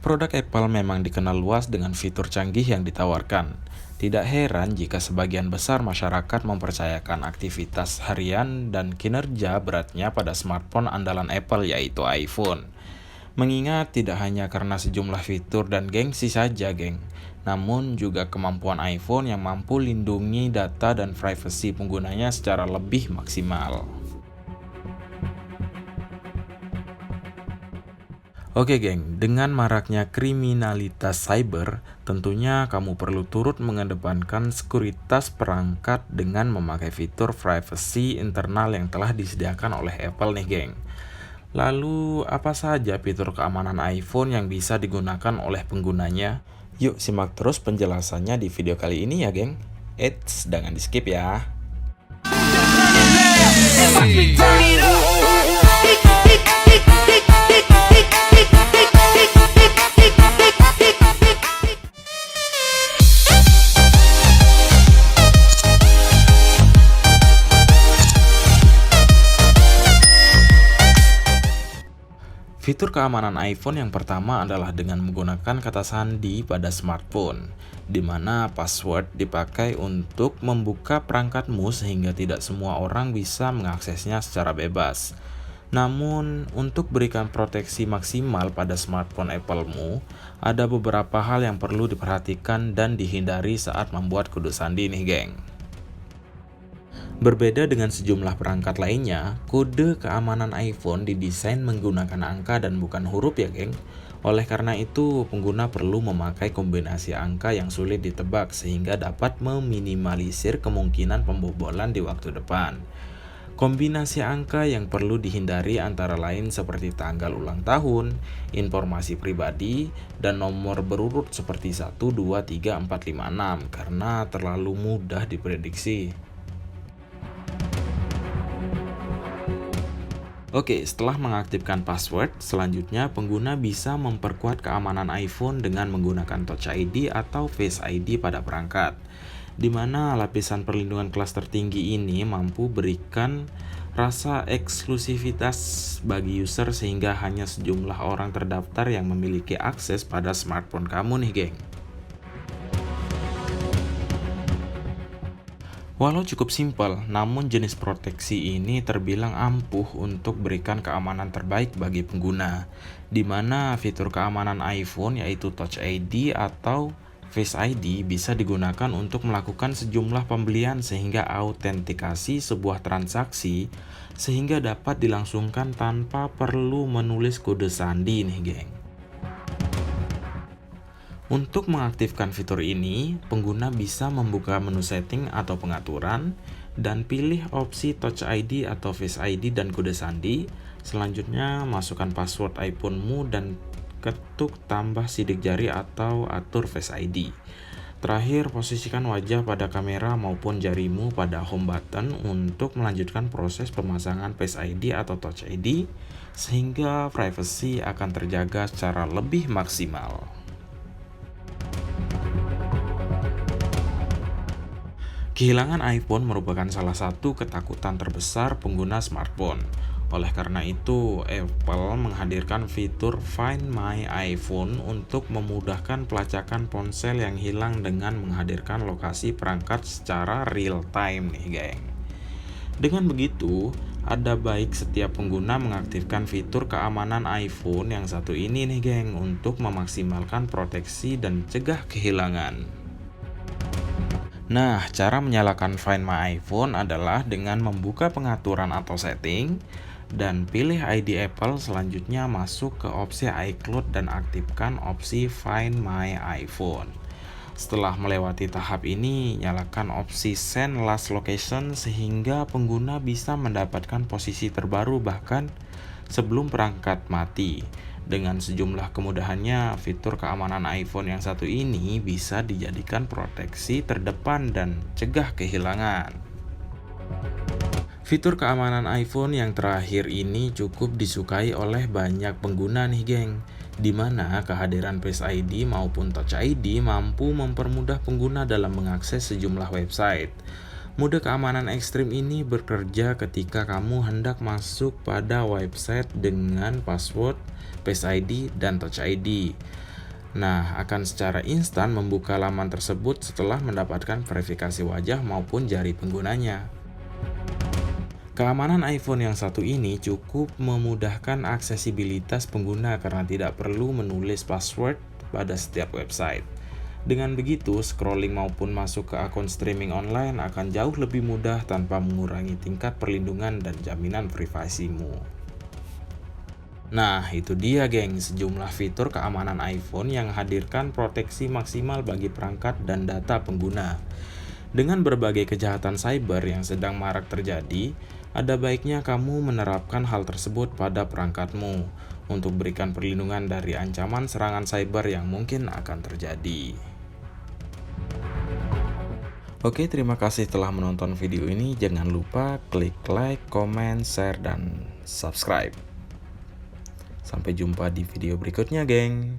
Produk Apple memang dikenal luas dengan fitur canggih yang ditawarkan. Tidak heran jika sebagian besar masyarakat mempercayakan aktivitas harian dan kinerja beratnya pada smartphone andalan Apple yaitu iPhone. Mengingat tidak hanya karena sejumlah fitur dan gengsi saja, geng, namun juga kemampuan iPhone yang mampu lindungi data dan privasi penggunanya secara lebih maksimal. Oke geng, dengan maraknya kriminalitas cyber, tentunya kamu perlu turut mengedepankan sekuritas perangkat dengan memakai fitur privacy internal yang telah disediakan oleh Apple nih geng. Lalu, apa saja fitur keamanan iPhone yang bisa digunakan oleh penggunanya? Yuk simak terus penjelasannya di video kali ini ya geng. Eits, jangan di skip ya. Fitur keamanan iPhone yang pertama adalah dengan menggunakan kata sandi pada smartphone, di mana password dipakai untuk membuka perangkatmu sehingga tidak semua orang bisa mengaksesnya secara bebas. Namun, untuk berikan proteksi maksimal pada smartphone Apple-mu, ada beberapa hal yang perlu diperhatikan dan dihindari saat membuat kode sandi nih, geng. Berbeda dengan sejumlah perangkat lainnya, kode keamanan iPhone didesain menggunakan angka dan bukan huruf ya geng. Oleh karena itu, pengguna perlu memakai kombinasi angka yang sulit ditebak sehingga dapat meminimalisir kemungkinan pembobolan di waktu depan. Kombinasi angka yang perlu dihindari antara lain seperti tanggal ulang tahun, informasi pribadi, dan nomor berurut seperti 1, 2, 3, 4, 5, 6 karena terlalu mudah diprediksi. Oke, setelah mengaktifkan password, selanjutnya pengguna bisa memperkuat keamanan iPhone dengan menggunakan Touch ID atau Face ID pada perangkat, di mana lapisan perlindungan kelas tertinggi ini mampu berikan rasa eksklusivitas bagi user sehingga hanya sejumlah orang terdaftar yang memiliki akses pada smartphone kamu nih, geng. Walau cukup simpel, namun jenis proteksi ini terbilang ampuh untuk berikan keamanan terbaik bagi pengguna, di mana fitur keamanan iPhone yaitu Touch ID atau Face ID bisa digunakan untuk melakukan sejumlah pembelian sehingga autentikasi sebuah transaksi sehingga dapat dilangsungkan tanpa perlu menulis kode sandi nih, geng. Untuk mengaktifkan fitur ini, pengguna bisa membuka menu setting atau pengaturan dan pilih opsi Touch ID atau Face ID dan kode sandi. Selanjutnya, masukkan password iPhone-mu dan ketuk tambah sidik jari atau atur Face ID. Terakhir, posisikan wajah pada kamera maupun jarimu pada home button untuk melanjutkan proses pemasangan Face ID atau Touch ID sehingga privasi akan terjaga secara lebih maksimal. Kehilangan iPhone merupakan salah satu ketakutan terbesar pengguna smartphone. Oleh karena itu, Apple menghadirkan fitur Find My iPhone untuk memudahkan pelacakan ponsel yang hilang dengan menghadirkan lokasi perangkat secara real time nih, geng. Dengan begitu, ada baik setiap pengguna mengaktifkan fitur keamanan iPhone yang satu ini nih, geng, untuk memaksimalkan proteksi dan cegah kehilangan. Nah, cara menyalakan Find My iPhone adalah dengan membuka pengaturan atau setting dan pilih ID Apple, selanjutnya masuk ke opsi iCloud dan aktifkan opsi Find My iPhone. Setelah melewati tahap ini, nyalakan opsi Send Last Location sehingga pengguna bisa mendapatkan posisi terbaru bahkan sebelum perangkat mati. Dengan sejumlah kemudahannya, fitur keamanan iPhone yang satu ini bisa dijadikan proteksi terdepan dan cegah kehilangan. Fitur keamanan iPhone yang terakhir ini cukup disukai oleh banyak pengguna nih, geng, di mana kehadiran Face ID maupun Touch ID mampu mempermudah pengguna dalam mengakses sejumlah website. Mode keamanan ekstrim ini bekerja ketika kamu hendak masuk pada website dengan password, Face ID, dan Touch ID. Nah, akan secara instan membuka laman tersebut setelah mendapatkan verifikasi wajah maupun jari penggunanya. Keamanan iPhone yang satu ini cukup memudahkan aksesibilitas pengguna karena tidak perlu menulis password pada setiap website. Dengan begitu, scrolling maupun masuk ke akun streaming online akan jauh lebih mudah tanpa mengurangi tingkat perlindungan dan jaminan privasimu. Nah, itu dia geng, sejumlah fitur keamanan iPhone yang hadirkan proteksi maksimal bagi perangkat dan data pengguna. Dengan berbagai kejahatan cyber yang sedang marak terjadi, ada baiknya kamu menerapkan hal tersebut pada perangkatmu untuk berikan perlindungan dari ancaman serangan cyber yang mungkin akan terjadi. Oke, terima kasih telah menonton video ini. Jangan lupa klik like, comment, share, dan subscribe. Sampai jumpa di video berikutnya, geng.